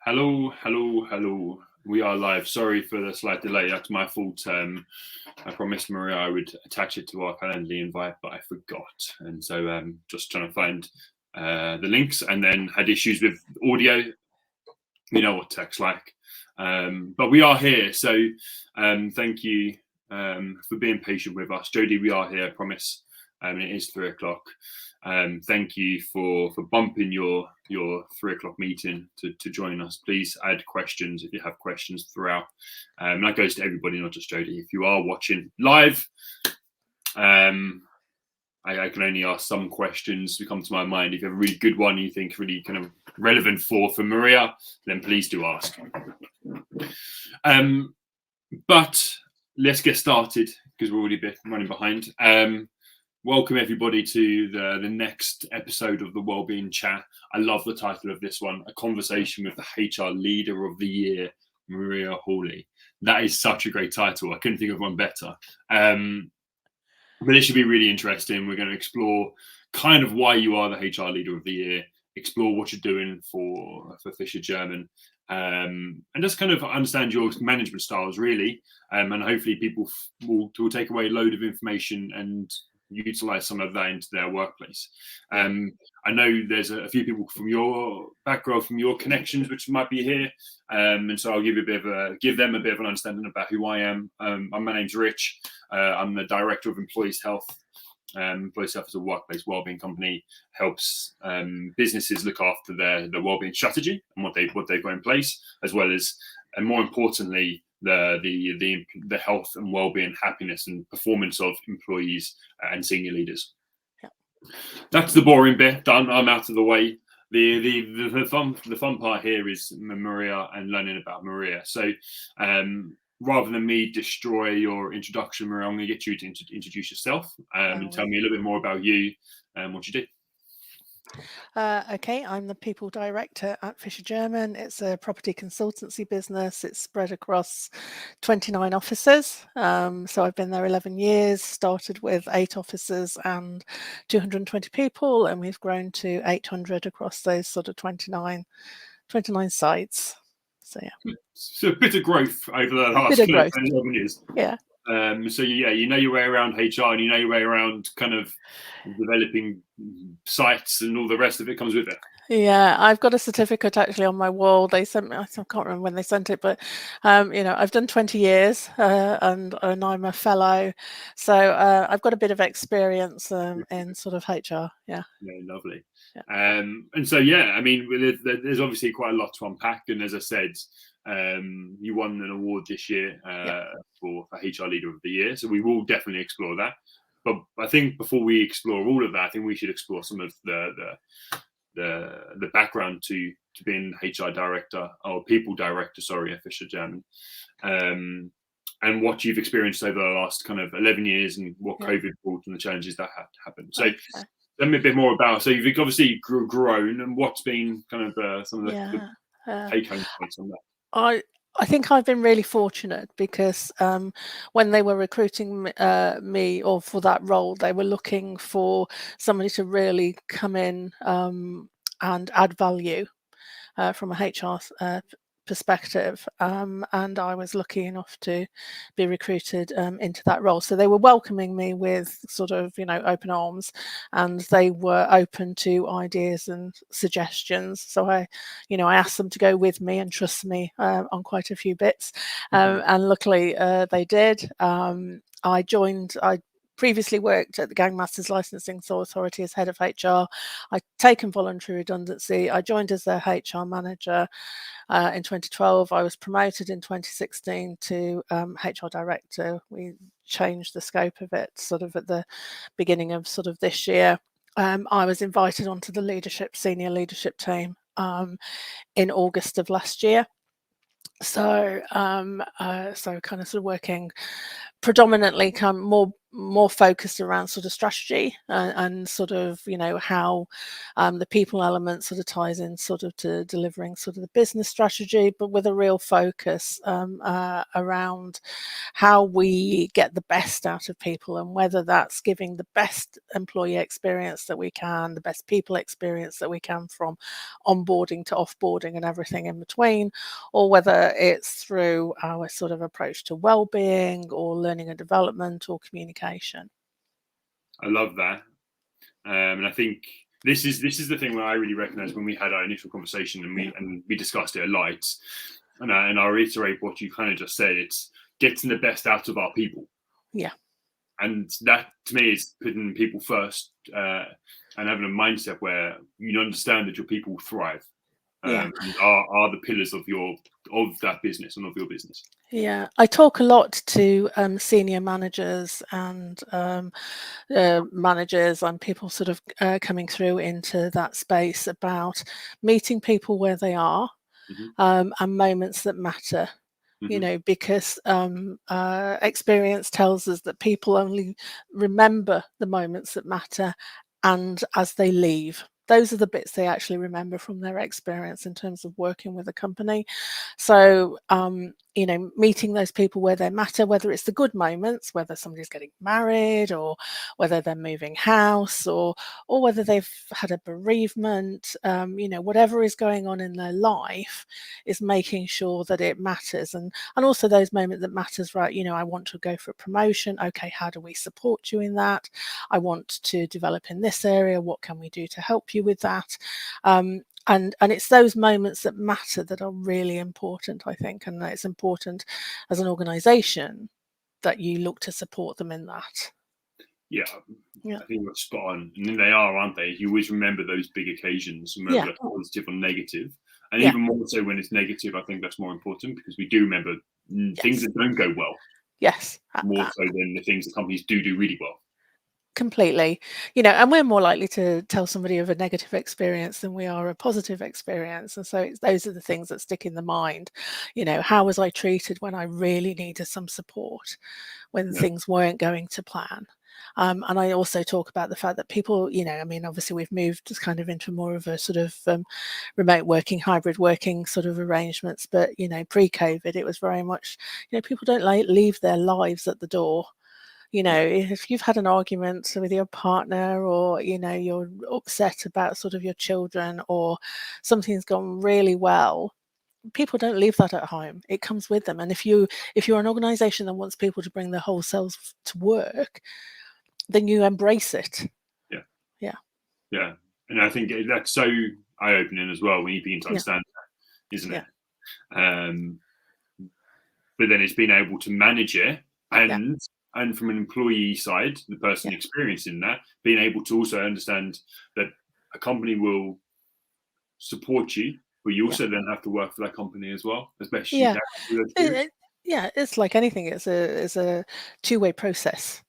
Hello, hello, hello. We are live. Sorry for the slight delay. That's my fault. I promised Maria I would attach it to our Calendly invite, but I forgot. And so just trying to find the links, and then had issues with audio. You know what tech's like. But we are here. So thank you for being patient with us. Jodie, we are here, I promise. It is 3 o'clock. Thank you for bumping your 3 o'clock meeting to join us. Please add questions if you have questions throughout. And that goes to everybody, not just Jodie. If you are watching live, I can only ask some questions that come to my mind. If you have a really good one you think really kind of relevant for Maria, then please do ask. But let's get started because we're already a bit running behind. Welcome everybody to the next episode of the Wellbeing Chat. I love the title of this one, a conversation with the HR Leader of the Year, Maria Hawley. That is such a great title. I couldn't think of one better. But it should be really interesting. We're going to explore kind of why you are the HR Leader of the Year, explore what you're doing for Fisher German, and just kind of understand your management styles, really. And hopefully people will take away a load of information and utilize some of that into their workplace. I know there's a few people from your background, from your connections, which might be here, and so I'll give them a bit of an understanding about who I am. My name's Rich. I'm the Director of Employees Health. Employees Health is a workplace wellbeing company, helps businesses look after their wellbeing strategy and what they've got in place, as well as, and more importantly, the health and wellbeing, happiness and performance of employees and senior leaders. Yep. That's the boring bit done. I'm out of the way. The fun part here is Maria and learning about Maria. So rather than me destroy your introduction, Maria, I'm going to get you to introduce yourself and tell me a little bit more about you and what you do. Okay, I'm the People Director at Fisher German. It's a property consultancy business. It's spread across 29 offices. So I've been there 11 years, started with 8 offices and 220 people, and we've grown to 800 across those sort of 29 sites. So yeah. So a bit of growth over the last 11 years. Yeah. So yeah, you know your way around HR and you know your way around kind of developing sites and all the rest of it comes with it. Yeah, I've got a certificate actually on my wall. They sent me, I can't remember when they sent it, but you know, I've done 20 years and I'm a fellow. So I've got a bit of experience in sort of HR. Yeah. Yeah, lovely. Yeah. And so, yeah, I mean, there's obviously quite a lot to unpack. And as I said, you won an award this year for HR Leader of the Year. So we will definitely explore that. But I think before we explore all of that, I think we should explore some of the background to being HR Director or People Director, at Fisher German. And what you've experienced over the last kind of 11 years and what COVID brought and the challenges that had happened. So tell me a bit more about, so you've obviously grown and what's been kind of some of the take-home points on that. I think I've been really fortunate because when they were recruiting me or for that role, they were looking for somebody to really come in and add value from a HR perspective, and I was lucky enough to be recruited into that role. So they were welcoming me with sort of, you know, open arms, and they were open to ideas and suggestions. So I asked them to go with me and trust me on quite a few bits, and luckily they did. I previously worked at the Gangmasters Licensing Authority as head of HR. I'd taken voluntary redundancy. I joined as their HR manager in 2012. I was promoted in 2016 to HR director. We changed the scope of it sort of at the beginning of sort of this year. I was invited onto the senior leadership team in August of last year. So so kind of sort of working predominantly more focused around sort of strategy and sort of, you know, how the people element sort of ties in sort of to delivering sort of the business strategy, but with a real focus around how we get the best out of people, and whether that's giving the best employee experience that we can, the best people experience that we can, from onboarding to offboarding and everything in between, or whether it's through our sort of approach to well-being or learning and development or communication. I love that. And I think this is the thing where I really recognise when we had our initial conversation and we discussed it a lot. And I'll reiterate what you kind of just said. It's getting the best out of our people. Yeah. And that to me is putting people first and having a mindset where you understand that your people thrive. And are the pillars of that business and of your business. Yeah, I talk a lot to senior managers and managers and people sort of coming through into that space about meeting people where they are, and moments that matter. You know, because experience tells us that people only remember the moments that matter, and as they leave. Those are the bits they actually remember from their experience in terms of working with a company. So, you know, meeting those people where they matter, whether it's the good moments, whether somebody's getting married, or whether they're moving house, or whether they've had a bereavement, you know, whatever is going on in their life, is making sure that it matters. And also those moments that matters, right? You know, I want to go for a promotion. Okay, how do we support you in that? I want to develop in this area. What can we do to help you with that? And it's those moments that matter that are really important, I think, and it's important as an organisation that you look to support them in that. Yeah, I think you're spot on. And they are, aren't they? You always remember those big occasions, whether that's positive or negative. And even more so when it's negative, I think that's more important, because we do remember things that don't go well. Yes. More so than the things that companies do really well. Completely. You know, and we're more likely to tell somebody of a negative experience than we are a positive experience. And so those are the things that stick in the mind. You know, how was I treated when I really needed some support, when things weren't going to plan? And I also talk about the fact that people, you know, I mean, obviously we've moved kind of into more of a sort of remote working, hybrid working sort of arrangements. But, you know, pre-COVID, it was very much, you know, people don't leave their lives at the door. You know, if you've had an argument with your partner, or, you know, you're upset about sort of your children, or something's gone really well, people don't leave that at home. It comes with them. And if you're an organization that wants people to bring their whole selves to work, then you embrace it. Yeah. And I think that's so eye-opening as well when you begin to understand that, isn't it? But then it's being able to manage it, and from an employee side, the person experiencing that, being able to also understand that a company will support you, but you also then have to work for that company as well, as best you can. It's like anything. It's a two-way process.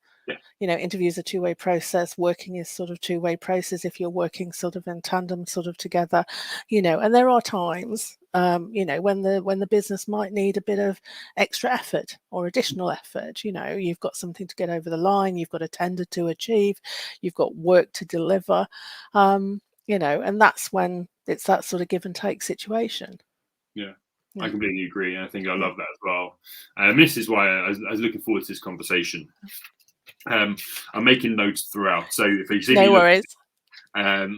You know, interviews are two-way process. Working is sort of two-way process if you're working sort of in tandem, sort of together. You know, and there are times, you know, when the business might need a bit of extra effort or additional effort. You know, you've got something to get over the line, you've got a tender to achieve, you've got work to deliver. You know, and that's when it's that sort of give and take situation. Yeah. I completely agree. And I think I love that as well. This is why I was looking forward to this conversation. I'm making notes throughout, so if you see no worries. As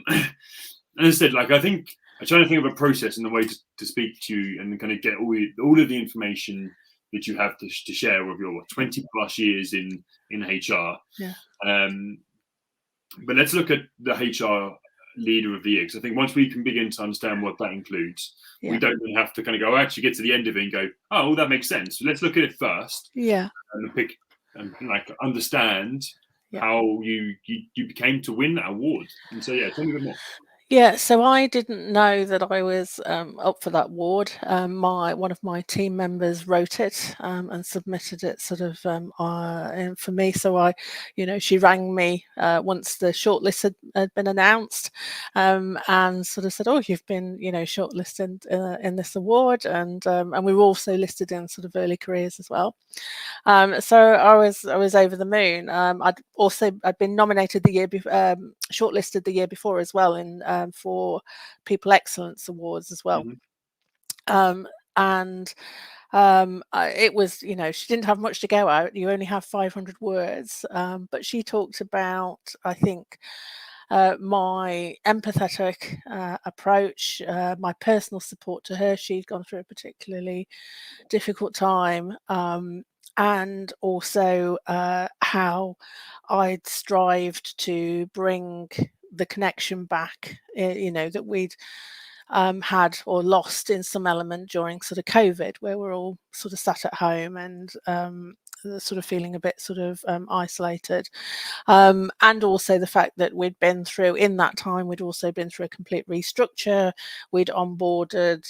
I said, like, I think I'm trying to think of a process and a way to speak to you and kind of get all of the information that you have to share with your 20 plus years in HR. But let's look at the HR leader of the year, because I think once we can begin to understand what that includes, we don't really have to kind of go actually get to the end of it and go, oh, well, that makes sense. So let's look at it first. And pick and like understand how you became to win that award. And so tell me a bit more. Yeah, so I didn't know that I was up for that award. One of my team members wrote it and submitted it sort of in for me. So she rang me once the shortlist had been announced, and sort of said, "Oh, you've been shortlisted in this award," and we were also listed in sort of early careers as well. So I was over the moon. I'd been nominated shortlisted the year before as well for People Excellence Awards as well. Hmm. And it was, she didn't have much to go out. You only have 500 words, but she talked about, I think, my empathetic approach, my personal support to her. She'd gone through a particularly difficult time, and also how I'd strived to bring the connection back, that we'd had or lost in some element during sort of COVID, where we're all sort of sat at home and sort of feeling a bit sort of isolated. And also the fact that in that time, we'd also been through a complete restructure. We'd onboarded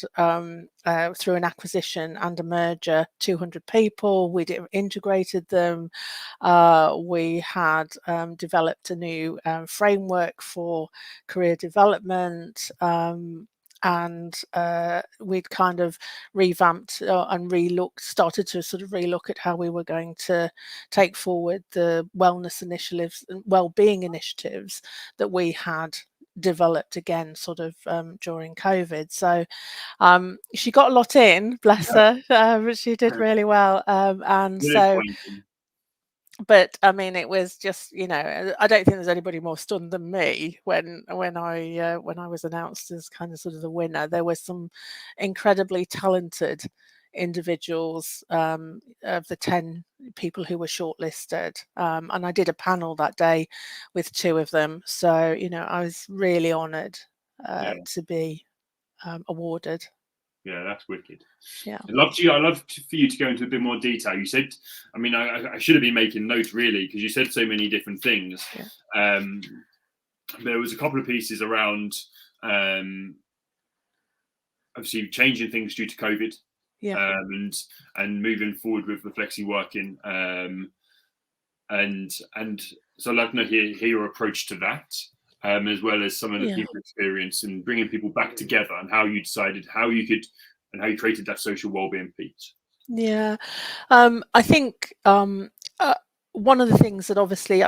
through an acquisition and a merger 200 people. We'd integrated them. We had developed a new framework for career development. And we'd kind of revamped and started to sort of relook at how we were going to take forward the wellness initiatives and wellbeing initiatives that we had developed again sort of during COVID. So she got a lot in, bless her, but she did really well. And so but I mean, it was just, I don't think there's anybody more stunned than me when I was announced as kind of sort of the winner. There were some incredibly talented individuals of the 10 people who were shortlisted, and I did a panel that day with 2 of them. So I was really honoured to be awarded. Yeah, that's wicked. Yeah. I'd love for you to go into a bit more detail. You said, I mean, I should have been making notes really, because you said so many different things. Yeah. There was a couple of pieces around obviously changing things due to COVID, Yeah. and moving forward with the flexi working, and so I'd love to hear your approach to that, as well as some of the Yeah. people experience and bringing people back together, and how you decided how you could and how you created that social wellbeing piece. Yeah, I think one of the things that obviously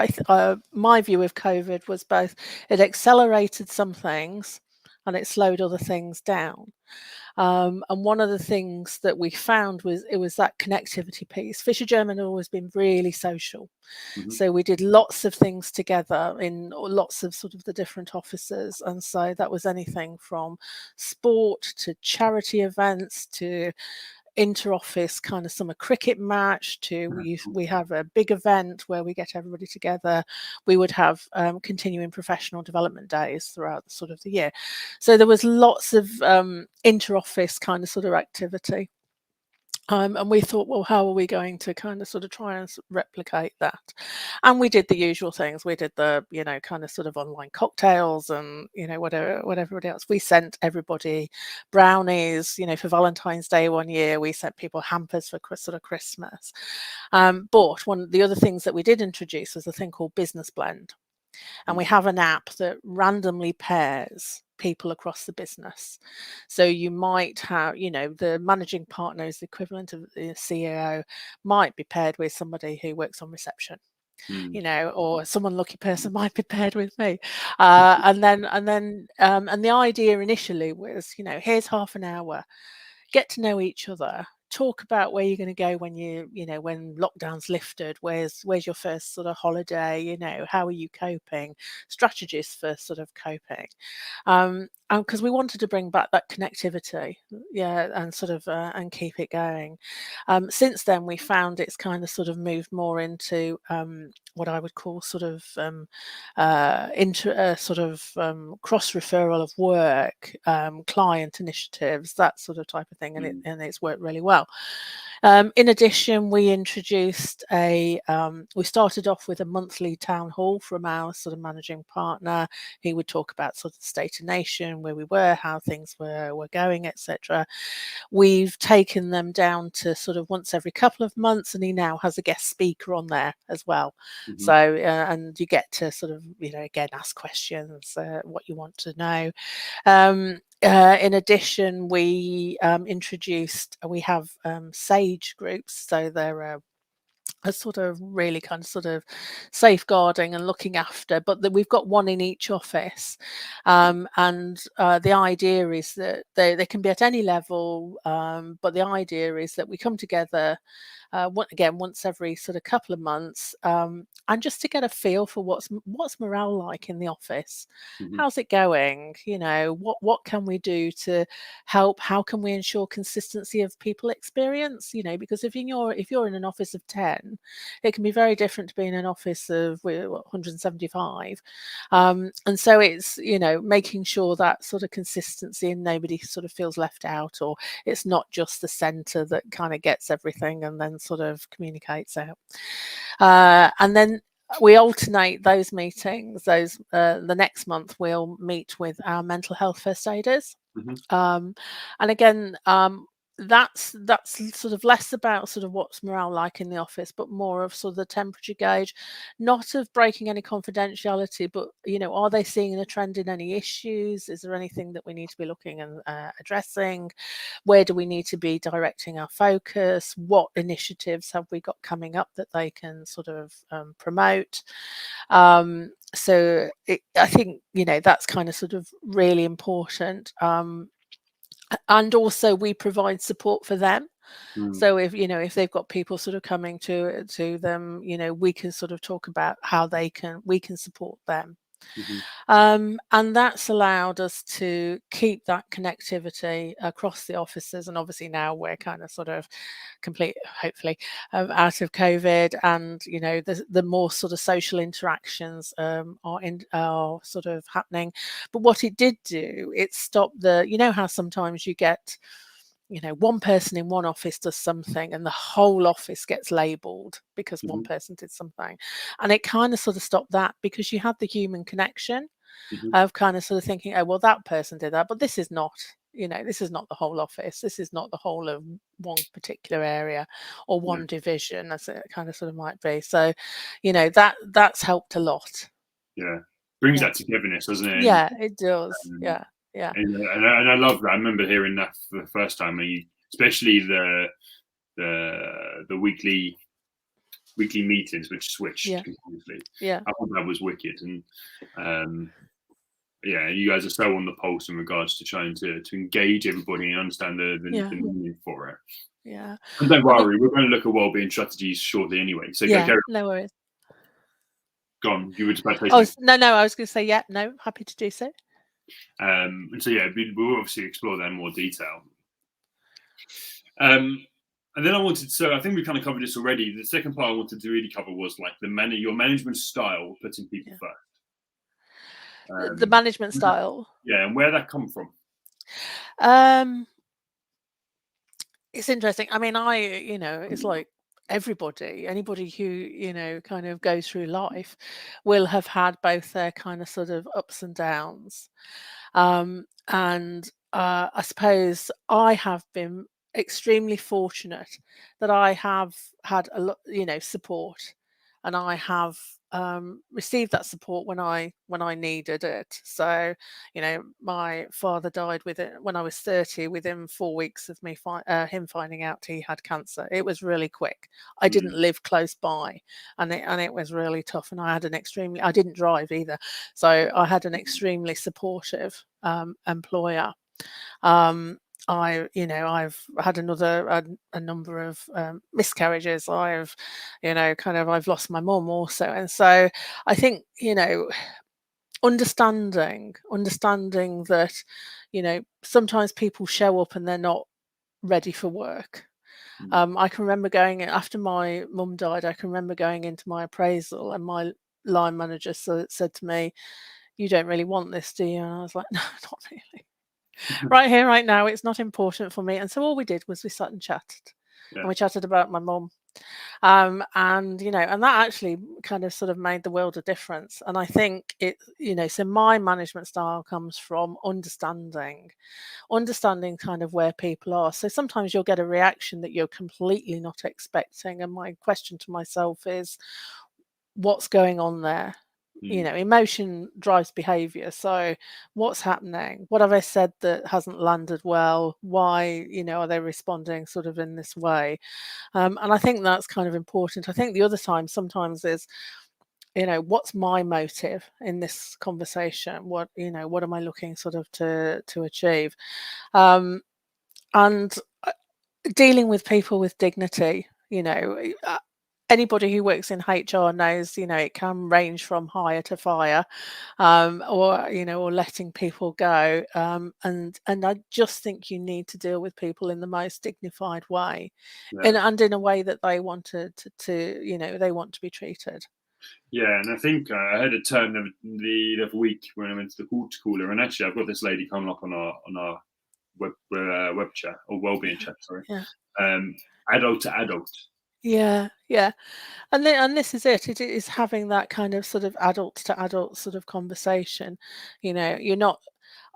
my view of COVID was both it accelerated some things and it slowed other things down. And one of the things that we found was it was that connectivity piece. Fisher German had always been really social. Mm-hmm. So we did lots of things together in lots of sort of the different offices. And so that was anything from sport to charity events to inter-office kind of summer cricket match to we have a big event where we get everybody together. We would have continuing professional development days throughout sort of the year. So there was lots of inter-office kind of sort of activity. And we thought, well, how are we going to kind of sort of try and replicate that? And we did the usual things. We did the, kind of sort of online cocktails and, whatever else. We sent everybody brownies, for Valentine's Day one year. We sent people hampers for sort of Christmas. But one of the other things that we did introduce was a thing called Business Blend. And we have an app that randomly pairs people across the business. So you might have, the managing partner is the equivalent of the CEO, might be paired with somebody who works on reception. Or someone lucky person might be paired with me. And the idea initially was, here's half an hour, get to know each other, talk about where you're going to go when when lockdown's lifted, where's your first sort of holiday, how are you coping, strategies for sort of coping. because we wanted to bring back that connectivity, and sort of and keep it going. Since then, we found it's kind of sort of moved more into what I would call sort of cross referral of work, client initiatives, that sort of type of thing, and it's worked really well. In addition, we introduced we started off with a monthly town hall from our sort of managing partner. He would talk about sort of the state of nation, where we were, how things were going, etc. We've taken them down to sort of once every couple of months, and he now has a guest speaker on there as well. So, and you get to sort of, again, ask questions, what you want to know. In addition, we have SAGE groups, so they're a sort of really kind of sort of safeguarding and looking after, but we've got one in each office, and the idea is that they can be at any level, but the idea is that we come together once every sort of couple of months, and just to get a feel for what's morale like in the office. How's it going? What can we do to help? How can we ensure consistency of people experience? Because if you're in an office of 10, it can be very different to being in an office of 175, and so it's making sure that sort of consistency and nobody sort of feels left out, or it's not just the centre that kind of gets everything and then sort of communicates out. And then we alternate those meetings. The next month we'll meet with our mental health first aiders, and again, that's sort of less about sort of what's morale like in the office, but more of sort of the temperature gauge, not of breaking any confidentiality, but are they seeing a trend in any issues? Is there anything that we need to be looking and addressing? Where do we need to be directing our focus? What initiatives have we got coming up that they can sort of promote? So I think that's kind of sort of really important. And also we provide support for them. So if they've got people sort of coming to them, we can sort of talk about how we can support them. And that's allowed us to keep that connectivity across the offices. And obviously now we're kind of sort of hopefully out of COVID, and the more sort of social interactions are sort of happening. But what it did do, it stopped how sometimes you get one person in one office does something and the whole office gets labelled because one person did something, and it kind of sort of stopped that, because you had the human connection of kind of sort of thinking, oh well, that person did that, but this is not the whole office, this is not the whole of one particular area or one division, as it kind of sort of might be. So that's helped a lot. Brings that togetherness, doesn't it? It does. And I love that. I remember hearing that for the first time, especially the weekly meetings, which switched completely. I thought that was wicked, and you guys are so on the pulse in regards to trying to engage everybody and understand the meaning for it. And don't worry, we're going to look at wellbeing strategies shortly anyway. So no worries. Go on. You were just about to say no, I was going to say happy to do so. And so we'll obviously explore that in more detail. And then I think we kind of covered this already. The second part I wanted to really cover was like your management style, putting people first. The management style. And where that come from? It's interesting. I mean, it's like anybody who kind of goes through life will have had both their kind of sort of ups and downs, and I suppose I have been extremely fortunate that I have had a lot support, and I have received that support when I needed it. So my father died when I was 30, within 4 weeks of him finding out he had cancer. It was really quick. I didn't live close by, and it was really tough, and I didn't drive either, so I had an extremely supportive employer. I've had a number of miscarriages. I've lost my mum also, and so I think understanding that, you know, sometimes people show up and they're not ready for work. I can remember going after my mum died. I can remember going into my appraisal, and my line manager said to me, "You don't really want this, do you?" And I was like, "No, not really. Right here, right now, it's not important for me." And so all we did was we sat and chatted, and we chatted about my mum. And you know, and that actually kind of sort of made the world a difference. And I think it, you know, so my management style comes from understanding kind of where people are. So sometimes you'll get a reaction that you're completely not expecting, and my question to myself is, what's going on there? You know, emotion drives behavior. So what's happening? What have I said that hasn't landed well? Why, you know, are they responding sort of in this way? And I think that's kind of important. I think the other time sometimes is, you know, what's my motive in this conversation? What, you know, what am I looking sort of to achieve? And dealing with people with dignity, you know, anybody who works in HR knows, you know, it can range from hire to fire, or, you know, or letting people go. And I just think you need to deal with people in the most dignified way, and in a way that they want to, you know, they want to be treated. Yeah, and I think I had a term the other week when I went to the water cooler, and actually I've got this lady coming up on our web chat, or wellbeing chat, sorry. Yeah. Adult to adult. Yeah, yeah. And this is it. It is having that kind of sort of adult to adult sort of conversation. You know,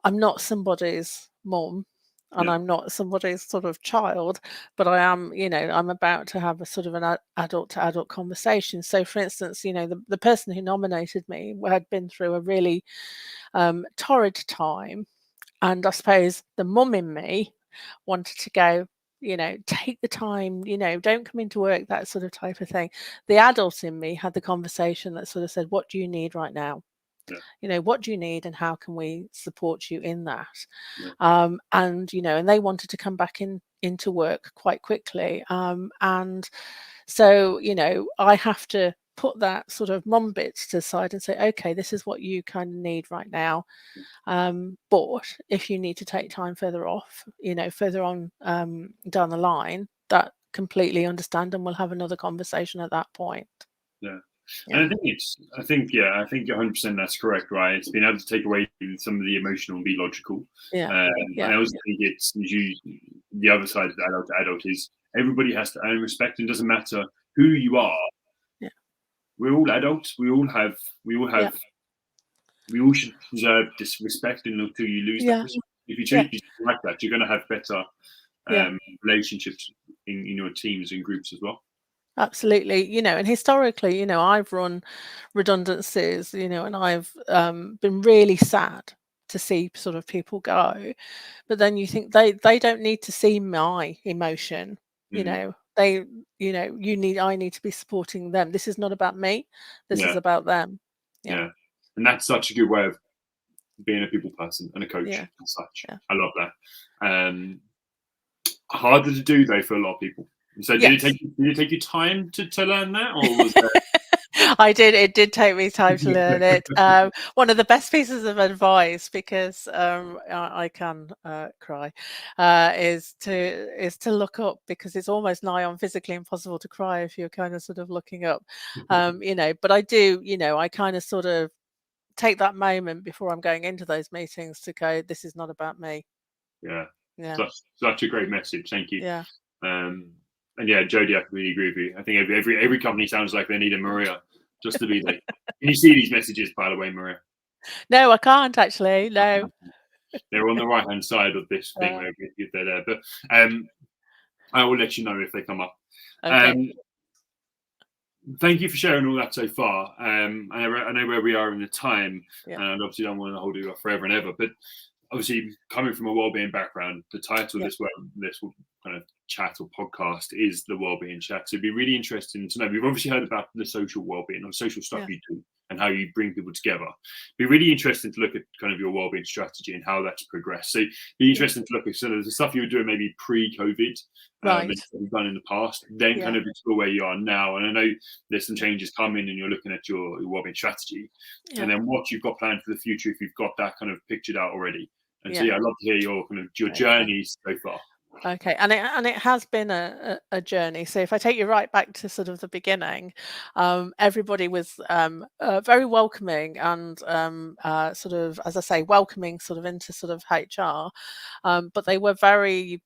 I'm not somebody's mum, and I'm not somebody's sort of child, but I am, you know, I'm about to have a sort of an adult to adult conversation. So for instance, you know, the person who nominated me had been through a really torrid time, and I suppose the mum in me wanted to go, you know, take the time, you know, don't come into work, that sort of type of thing. The adult in me had the conversation that sort of said, what do you need right now? You know, what do you need, and how can we support you in that? And, you know, and they wanted to come back into work quite quickly. And so, you know, I have to put that sort of mum bit to the side and say, okay, this is what you kind of need right now. But if you need to take time further off, you know, further on down the line, that completely understand, and we'll have another conversation at that point. Yeah. And I think you're 100% that's correct, right? It's being able to take away some of the emotional and be logical. And I also think it's the other side of the adult to adult is everybody has to earn respect, and it doesn't matter who you are. We're all adults. We all should deserve this respect, and until you lose that respect. If you treat people like that, you're going to have better relationships in your teams and groups as well. Absolutely. You know, and historically, you know, I've run redundancies, you know, and I've been really sad to see sort of people go. But then you think they don't need to see my emotion, you know. I need to be supporting them. This is not about me. This is about them. Yeah. And that's such a good way of being a people person and a coach as such. I love that. Harder to do though for a lot of people. So did it take you time to learn that, or was that? It did take me time to learn it. One of the best pieces of advice, because I can cry, is to look up, because it's almost nigh on physically impossible to cry if you're kind of sort of looking up. You know, but I do, you know, I kind of sort of take that moment before I'm going into those meetings to go, this is not about me. Yeah. Such a great message. Thank you. And yeah, Jodie, I completely agree with you. I think every company sounds like they need a Maria just to be like. Can you see these messages, by the way, Maria? No, I can't actually. No, they're on the right hand side of this thing. If they're there, but I will let you know if they come up. Okay. Thank you for sharing all that so far. I know where we are in the time, and I obviously don't want to hold you up forever and ever. But obviously, coming from a wellbeing background, the title of this kind of chat or podcast is the Wellbeing Chat. So it'd be really interesting to know. We've obviously heard about the social wellbeing or social stuff you do and how you bring people together. Be really interesting to look at kind of your wellbeing strategy and how that's progressed. So be interesting to look at sort of the stuff you were doing maybe pre-COVID, and Right. what you've done in the past, then kind Yeah. of explore where you are now. And I know there's some changes coming and you're looking at your wellbeing strategy, Yeah. and then what you've got planned for the future if you've got that kind of pictured out already. And so Yeah. yeah, I'd love to hear your kind of your Okay. journeys so far. Okay, and it has been a journey. So if I take you right back to sort of the beginning, everybody was very welcoming and sort of, as I say, welcoming sort of into sort of HR, but they were very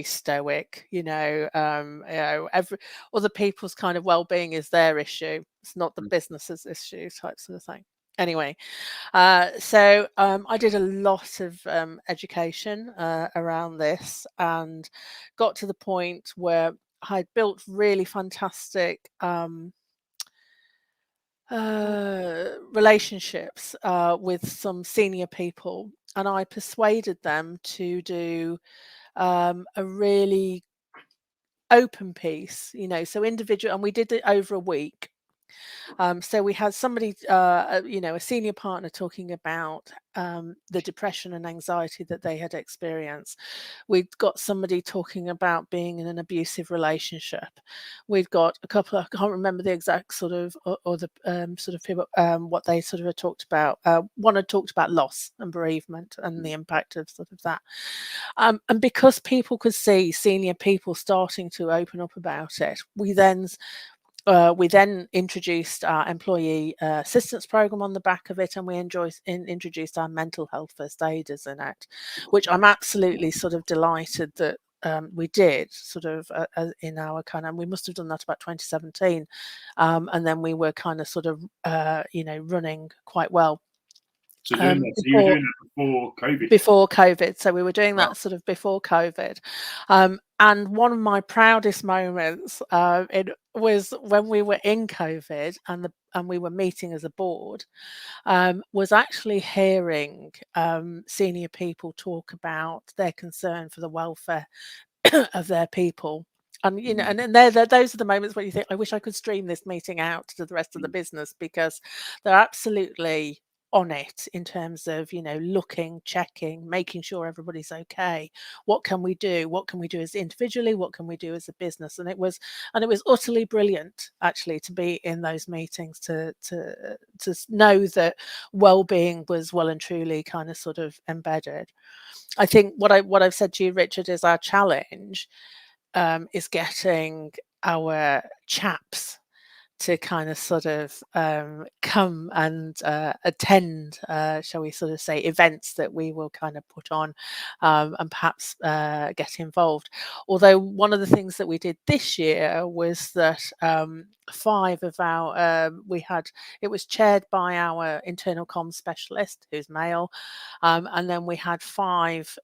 stoic. Every other people's kind of well-being is their issue. It's not the business's issue, type sort of thing. Anyway, so I did a lot of education around this and got to the point where I built really fantastic relationships with some senior people, and I persuaded them to do a really open piece, so individual, and we did it over a week. So we had somebody, a senior partner talking about the depression and anxiety that they had experienced. We've got somebody talking about being in an abusive relationship. We've got a couple, I can't remember the exact sort of, or the sort of people, what they sort of had talked about. One had talked about loss and bereavement and the impact of sort of that. And because people could see senior people starting to open up about it, we then introduced our employee assistance program on the back of it, and we introduced our mental health first aiders in it, which I'm absolutely sort of delighted that we did sort of in our kind of, we must have done that about 2017, and then we were kind of sort of running quite well. So doing that, so you were doing that before COVID. Before COVID, so we were doing Wow. that sort of before COVID, and one of my proudest moments it was when we were in COVID and we were meeting as a board, was actually hearing senior people talk about their concern for the welfare of their people. And and then those are the moments where you think, I wish I could stream this meeting out to the rest of the business, because they're absolutely on it in terms of looking, checking, making sure everybody's okay. What can we do? What can we do as individually? What can we do as a business? And it was utterly brilliant, actually, to be in those meetings, to know that well-being was well and truly kind of sort of embedded. I think what I've said to you, Richard, is our challenge is getting our chaps to kind of sort of come and attend, shall we sort of say, events that we will kind of put on, and perhaps get involved. Although one of the things that we did this year was that 5 of our, it was chaired by our internal comms specialist, who's male, and then we had 5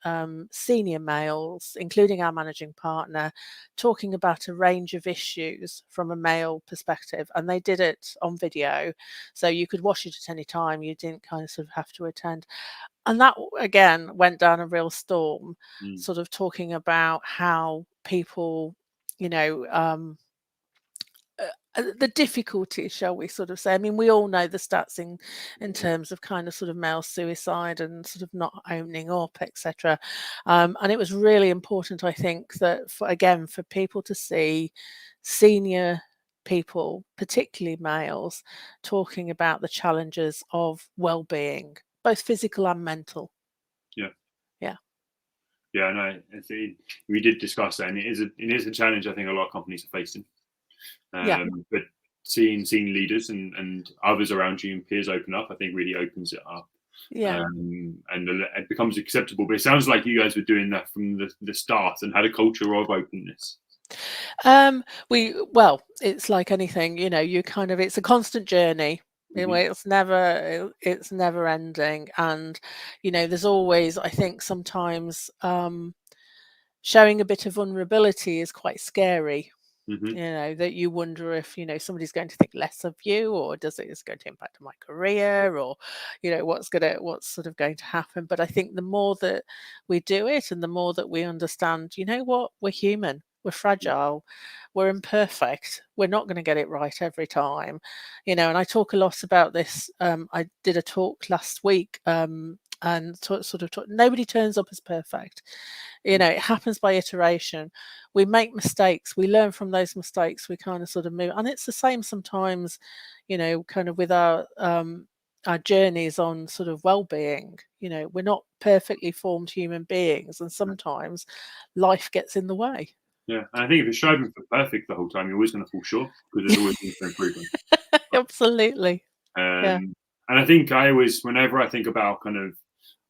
senior males, including our managing partner, talking about a range of issues from a male perspective, and they did it on video, so you could watch it at any time. You didn't kind of sort of have to attend, and that again went down a real storm, sort of talking about how people, the difficulties, shall we sort of say. I mean, we all know the stats in terms of kind of sort of male suicide and sort of not owning up, etc. And it was really important, I think, that for people to see senior people, particularly males, talking about the challenges of well-being, both physical and mental. Yeah. Yeah. Yeah, no, we did discuss that, and it is a challenge I think a lot of companies are facing. Yeah. But seeing leaders and others around you and peers open up, I think really opens it up. Yeah. And it becomes acceptable. But it sounds like you guys were doing that from the start and had a culture of openness. It's like anything, you kind of, it's a constant journey. It's never ending, and there's always, I think, sometimes showing a bit of vulnerability is quite scary. That you wonder if somebody's going to think less of you, or is going to impact my career, or what's sort of going to happen. But I think the more that we do it, and the more that we understand, what, we're human, we're fragile, we're imperfect, we're not going to get it right every time, and I talk a lot about this. I did a talk last week, and nobody turns up as perfect. It happens by iteration. We make mistakes, we learn from those mistakes, we kind of sort of move, and it's the same sometimes, kind of with our journeys on sort of well-being. We're not perfectly formed human beings, and sometimes life gets in the way. Yeah, and I think if you're striving for perfect the whole time, you're always going to fall short because there's always room for improvement. Absolutely. Yeah. And I think whenever I think about kind of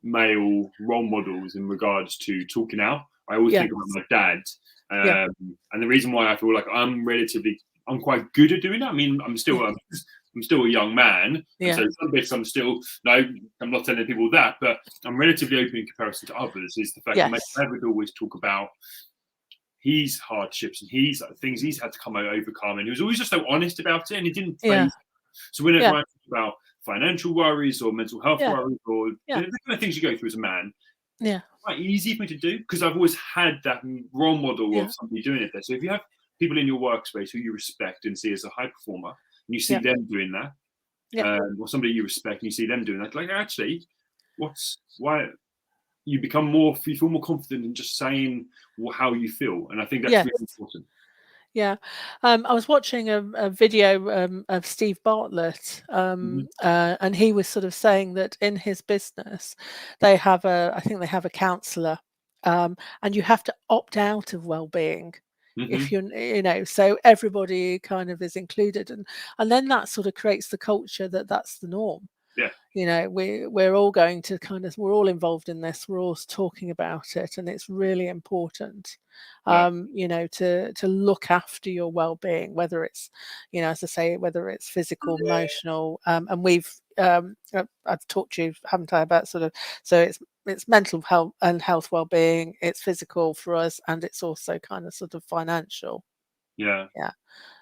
male role models in regards to talking out, I always think about my dad. And the reason why I feel like I'm quite good at doing that. I mean, I'm still a young man, and so some bits I'm not telling people that, but I'm relatively open in comparison to others. Is the fact that my dad would always talk about his hardships and things he's had to overcome, and he was always just so honest about it, and he didn't phase. So whenever I talk about financial worries or mental health worries or the kind of things you go through as a man, it's quite easy for me to do because I've always had that role model of somebody doing it there. So if you have people in your workspace who you respect and see as a high performer, and you see them doing that, or somebody you respect and you see them doing that, like actually, why you feel more confident in just saying how you feel, and I think that's really important. Yeah, I was watching a video of Steve Bartlett, and he was sort of saying that in his business, I think they have a counsellor, and you have to opt out of well-being if so everybody kind of is included, and then that sort of creates the culture that's the norm. We're all going to we're all involved in this, we're all talking about it, and it's really important to look after your well-being, whether it's as I say, whether it's physical, emotional, and we've I've talked to you, haven't I, about so it's mental health and health well-being, it's physical for us, and it's also kind of sort of financial.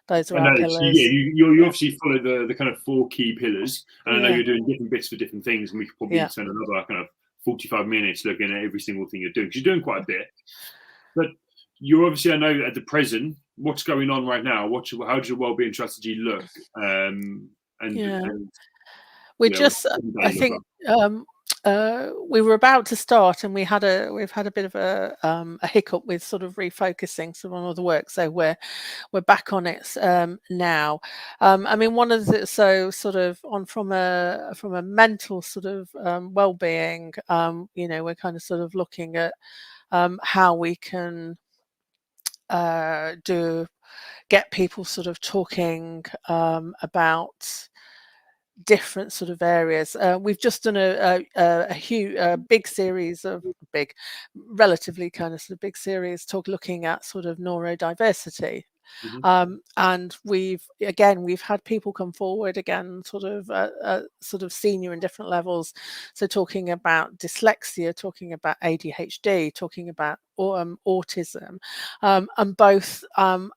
Those are our pillars. You obviously follow the kind of 4 key pillars, and I know you're doing different bits for different things, and we could probably spend another kind of 45 minutes looking at every single thing you're doing, because you're doing quite a bit. But you're obviously, I know at the present, what's going on right now? How does your wellbeing strategy look? I think we were about to start, and we've had a bit of a hiccup with sort of refocusing some on other work, so we're back on it now. I mean, one of the sort of from a mental sort of well-being, we're kind of sort of looking at how we can get people sort of talking about different sort of areas. We've just done a huge, big series of relatively kind of sort of big series looking at sort of neurodiversity. And we've had people come forward again, sort of senior in different levels. So talking about dyslexia, talking about ADHD, talking about autism, and both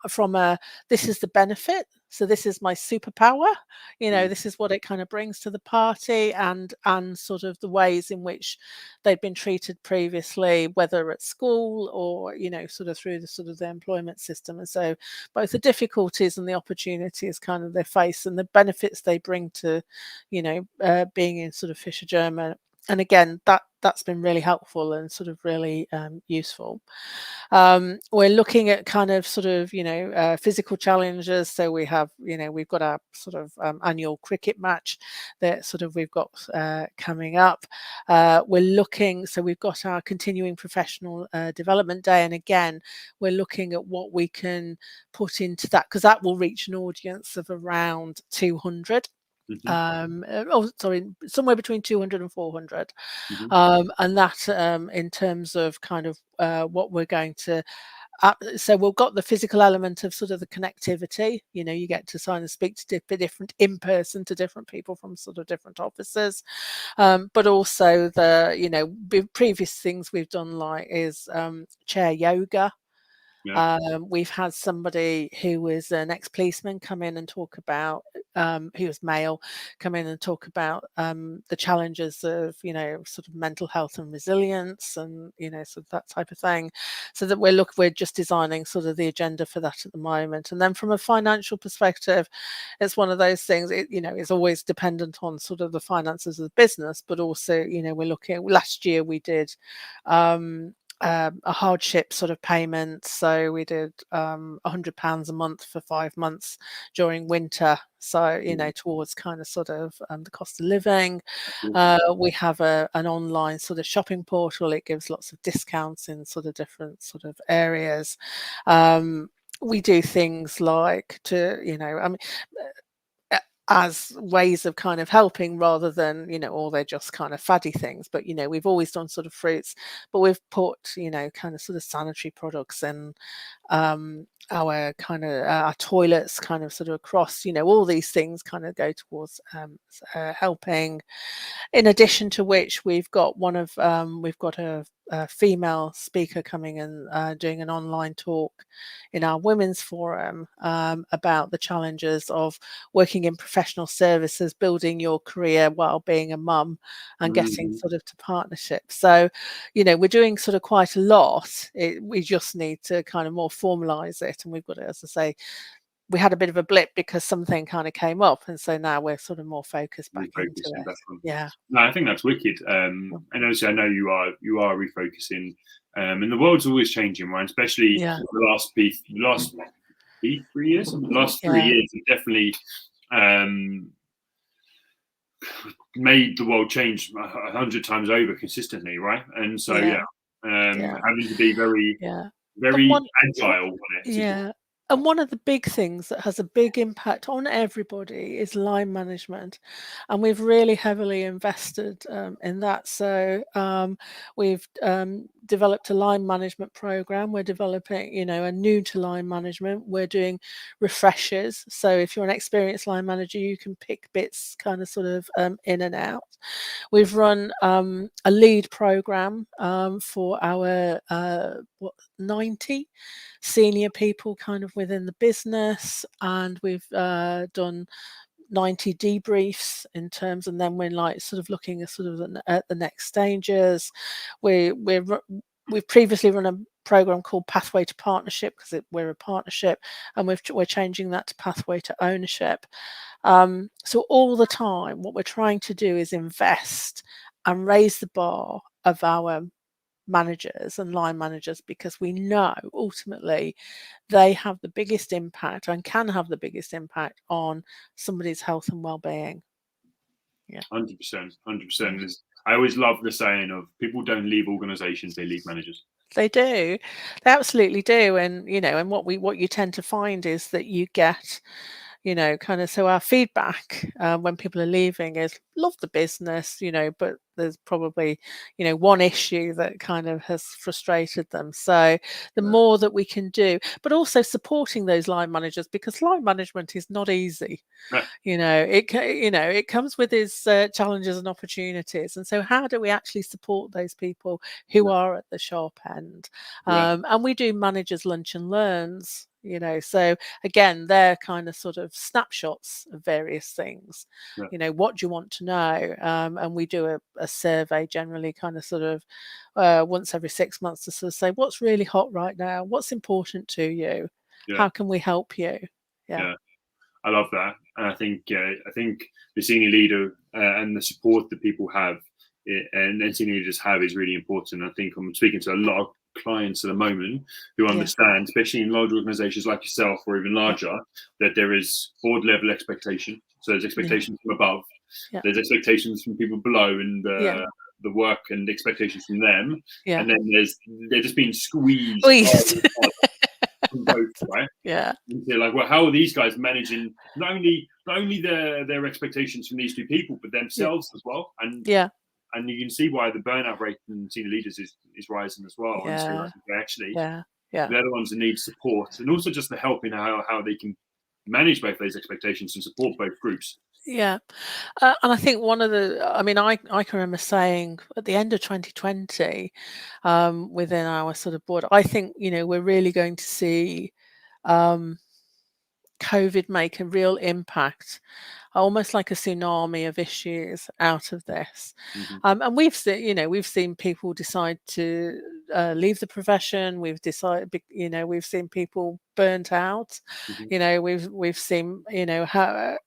from this is the benefit. So this is my superpower, this is what it kind of brings to the party, and sort of the ways in which they've been treated previously, whether at school or, sort of through the employment system. And so both the difficulties and the opportunities kind of they face, and the benefits they bring to, being in sort of Fisher German. And again, that's been really helpful and sort of really useful. We're looking at kind of sort of physical challenges. So we have we've got our sort of annual cricket match that sort of we've got coming up. We've got our continuing professional development day, and again we're looking at what we can put into that, because that will reach an audience of around 200. Somewhere between 200 and 400, and that in terms of kind of what we're going to so we've got the physical element of sort of the connectivity, you get to sign and speak to different in person to different people from sort of different offices, but also the previous things we've done, like is chair yoga. We've had somebody who was an ex-policeman come in and talk about who was male, come in and talk about the challenges of, sort of mental health and resilience, and sort of that type of thing. So that we're just designing sort of the agenda for that at the moment. And then from a financial perspective, it's one of those things. It's always dependent on sort of the finances of the business, but also we're looking at, last year we did a hardship sort of payment. So we did £100 a month for 5 months during winter. So, towards kind of sort of the cost of living. We have an online sort of shopping portal. It gives lots of discounts in sort of different sort of areas. We do things like as ways of kind of helping, rather than or they're just kind of faddy things. But we've always done sort of fruits, but we've put kind of sort of sanitary products in our kind of our toilets, kind of sort of across. All these things kind of go towards helping. In addition to which, we've got a female speaker coming and doing an online talk in our women's forum about the challenges of working in professional services, building your career while being a mum, and getting sort of to partnerships. So, we're doing sort of quite a lot. We just need to kind of more formalize it, and we've got to, as I say, we had a bit of a blip because something kind of came up, and so now we're sort of more focused back into it. Yeah. No, I think that's wicked. And obviously, I know you are refocusing, and the world's always changing, right? Especially the last 3 years. The last 3 years have definitely made the world change 100 times over consistently, right? And so having to be very agile on it. Yeah. And one of the big things that has a big impact on everybody is line management, and we've really heavily invested in that. So we've developed a line management program. We're developing, a new to line management. We're doing refreshers. So if you're an experienced line manager, you can pick bits kind of sort of in and out. We've run a lead program for our 90 senior people kind of within the business, and we've done 90 debriefs in terms, and then we're like sort of looking at sort of at the next stages. We've previously run a program called Pathway to Partnership, because we're a partnership, and we're changing that to Pathway to Ownership. So all the time, what we're trying to do is invest and raise the bar of our managers and line managers, because we know ultimately they have the biggest impact and can have the biggest impact on somebody's health and well-being. 100%. I always love the saying of people don't leave organizations, they leave managers. They do. They absolutely do. And and what you tend to find is that you get kind of, so our feedback when people are leaving is love the business, but there's probably one issue that kind of has frustrated them. So the more that we can do, but also supporting those line managers, because line management is not easy. It comes with its challenges and opportunities, and so how do we actually support those people who are at the sharp end? And we do managers lunch and learns. So again, they're kind of sort of snapshots of various things. What do you want to know? And we do a survey generally, kind of sort of once every 6 months, to sort of say what's really hot right now, what's important to you, how can we help you? I love that, and I think the senior leader and the support that people have and senior leaders have is really important. I think I'm speaking to a lot of clients at the moment who understand, especially in large organizations like yourself or even larger, that there is board level expectation. So there's expectations from above, there's expectations from people below, and the work and expectations from them, and then they're just being squeezed. From both, right? And they're like, well, how are these guys managing not only their expectations from these two people, but themselves as well? And and you can see why the burnout rate in senior leaders is rising as well. And so actually, they're the ones that need support, and also just the help in how they can manage both those expectations and support both groups. And I think one of I can remember saying at the end of 2020, within our sort of board, I think we're really going to see COVID make a real impact, almost like a tsunami of issues out of this. And we've seen people decide to leave the profession. We've seen people burnt out. We've seen how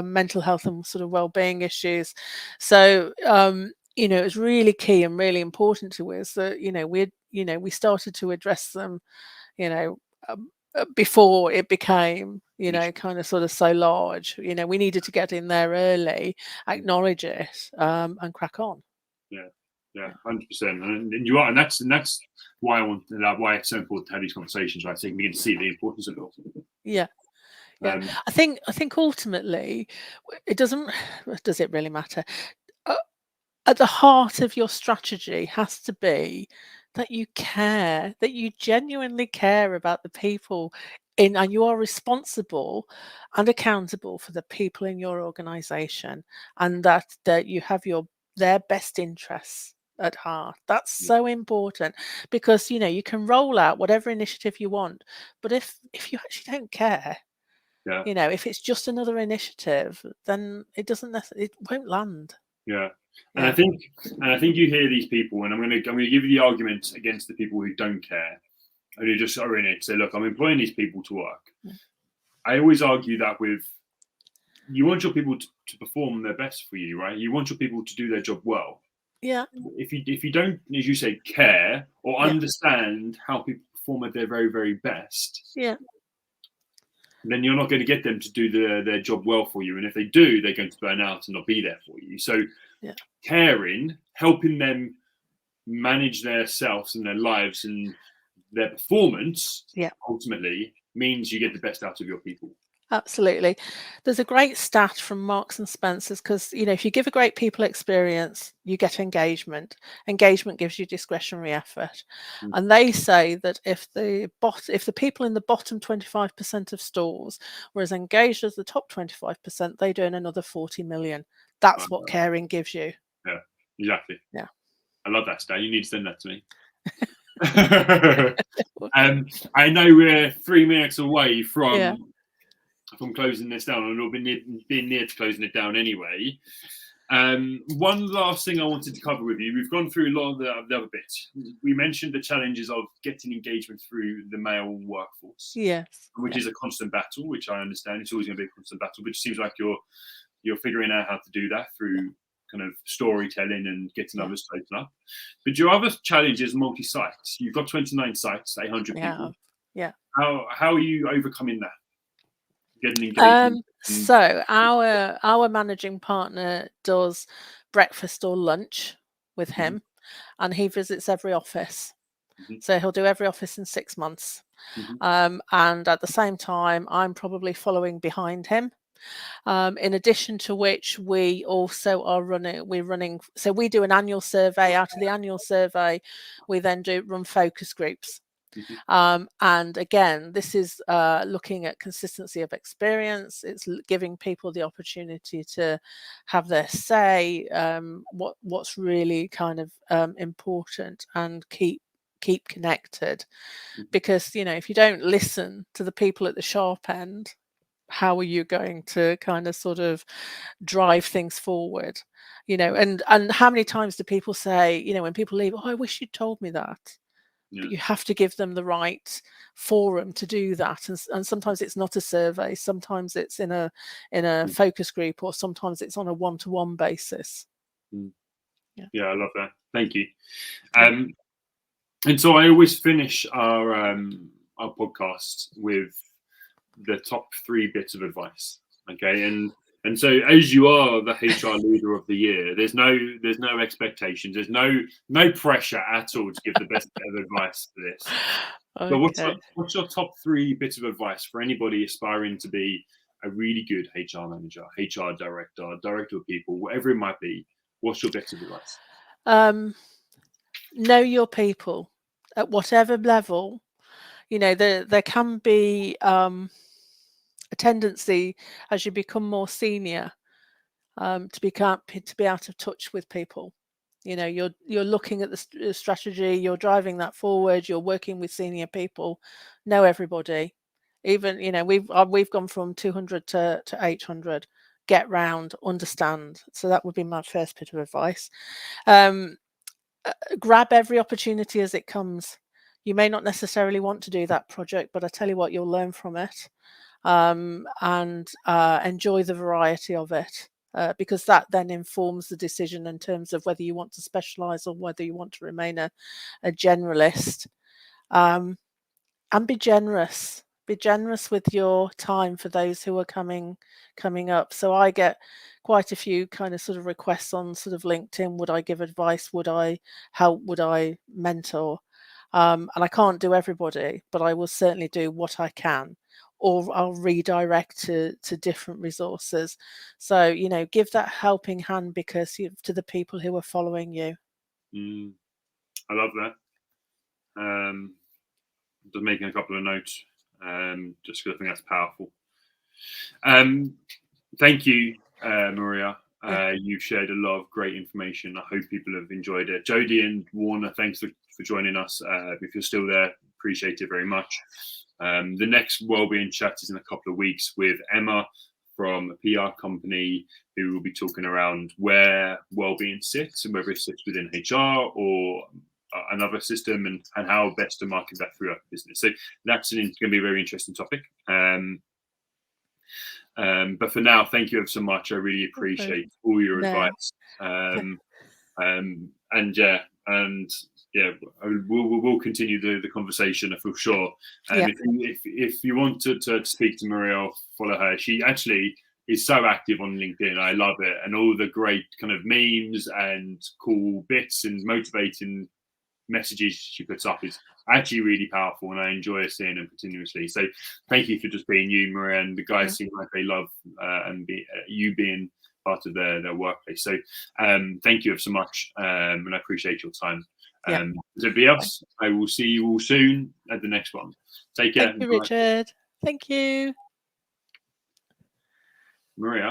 mental health and sort of well-being issues. So it's really key and really important to us that we started to address them before it became kind of sort of so large. We needed to get in there early, acknowledge it, and crack on. Yeah, 100%. And you are, and that's why why it's so important to have these conversations, right? So you can begin to see the importance of it. Yeah. I think ultimately does it really matter? At the heart of your strategy has to be that you care, that you genuinely care about the people and you are responsible and accountable for the people in your organization, and that you have their best interests at heart. That's so important, because you can roll out whatever initiative you want, but if you actually don't care, if it's just another initiative, then it won't land. And I think you hear these people, and I'm going to give you the argument against the people who don't care and who just are in it. Say, look, I'm employing these people to work. I always argue that you want your people to perform their best for you, right? You want your people to do their job well. Yeah. If you don't, as you say, care or understand how people perform at their very, very best, then you're not going to get them to do their job well for you. And if they do, they're going to burn out and not be there for you. So caring, helping them manage their selves and their lives and their performance, ultimately means you get the best out of your people. Absolutely. There's a great stat from Marks and Spencer's, because if you give a great people experience, you get engagement. Engagement gives you discretionary effort. And they say that if the people in the bottom 25% of stores were as engaged as the top 25%, they'd earn another 40 million. That's what caring gives you. Yeah, exactly. Yeah. I love that stat. You need to send that to me. I know we're 3 minutes away from closing this down, and we'll be near to closing it down anyway. One last thing I wanted to cover with you. We've gone through a lot of the other bits. We mentioned the challenges of getting engagement through the male workforce, which is a constant battle, which I understand. It's always going to be a constant battle, but it seems like you're figuring out how to do that through kind of storytelling and getting others to open up. But your other challenge is multi-sites. You've got 29 sites, 800 people. Yeah. How are you overcoming that? So our managing partner does breakfast or lunch with him, and he visits every office. So he'll do every office in 6 months. And at the same time, I'm probably following behind him. In addition to which, we also so we do an annual survey. Out of the annual survey, we then run focus groups. And again, this is looking at consistency of experience. It's giving people the opportunity to have their say, what's really kind of important, and keep connected. Because if you don't listen to the people at the sharp end, how are you going to kind of sort of drive things forward? And how many times do people say, when people leave, oh, I wish you'd told me that. But you have to give them the right forum to do that, and sometimes it's not a survey, sometimes it's in a focus group, or sometimes it's on a one-to-one basis. Yeah, I love that. Thank you. And so I always finish our podcast with the top 3 bits of advice. Okay, and so as you are the HR leader of the year, there's no expectations, there's no pressure at all to give the best bit of advice for this. So what's your top 3 bits of advice for anybody aspiring to be a really good HR manager, HR director, director of people, whatever it might be? What's your bits of advice? Know your people at whatever level. There can be a tendency, as you become more senior, to be out of touch with people. You're looking at the strategy, you're driving that forward, you're working with senior people. Know everybody, Even, you know, we've gone from 200 to 800. Get round, understand. So that would be my first bit of advice. Grab every opportunity as it comes. You may not necessarily want to do that project, but I tell you what, you'll learn from it, and enjoy the variety of it, because that then informs the decision in terms of whether you want to specialize or whether you want to remain a generalist. And be generous. Be generous with your time for those who are coming up. So I get quite a few kind of sort of requests on sort of LinkedIn. Would I give advice? Would I help? Would I mentor? And I can't do everybody, but I will certainly do what I can, or I'll redirect to different resources. So, you know, give that helping hand because to the people who are following you. I love that. Just making a couple of notes, just because I think that's powerful. Thank you, Maria. You've shared a lot of great information. I hope people have enjoyed it. Jodie and Warner, thanks for joining us. If you're still there, appreciate it very much. The next Wellbeing Chat is in a couple of weeks with Emma from a PR company, who will be talking around where wellbeing sits and whether it sits within HR or another system, and how best to market that throughout the business. So that's going to be a very interesting topic. But for now, thank you ever so much. I really appreciate all your advice. We'll continue the conversation for sure. If you want to speak to Maria or follow her, she actually is so active on LinkedIn. I love it, and all the great kind of memes and cool bits and motivating messages she puts up is actually really powerful, and I enjoy seeing them continuously. So thank you for just being you, Maria, and the guys seem like they love you being part of their workplace. So thank you so much, and I appreciate your time. To everybody else, I will see you all soon at the next one. Take care. Thank you, Richard. Thank you, Maria.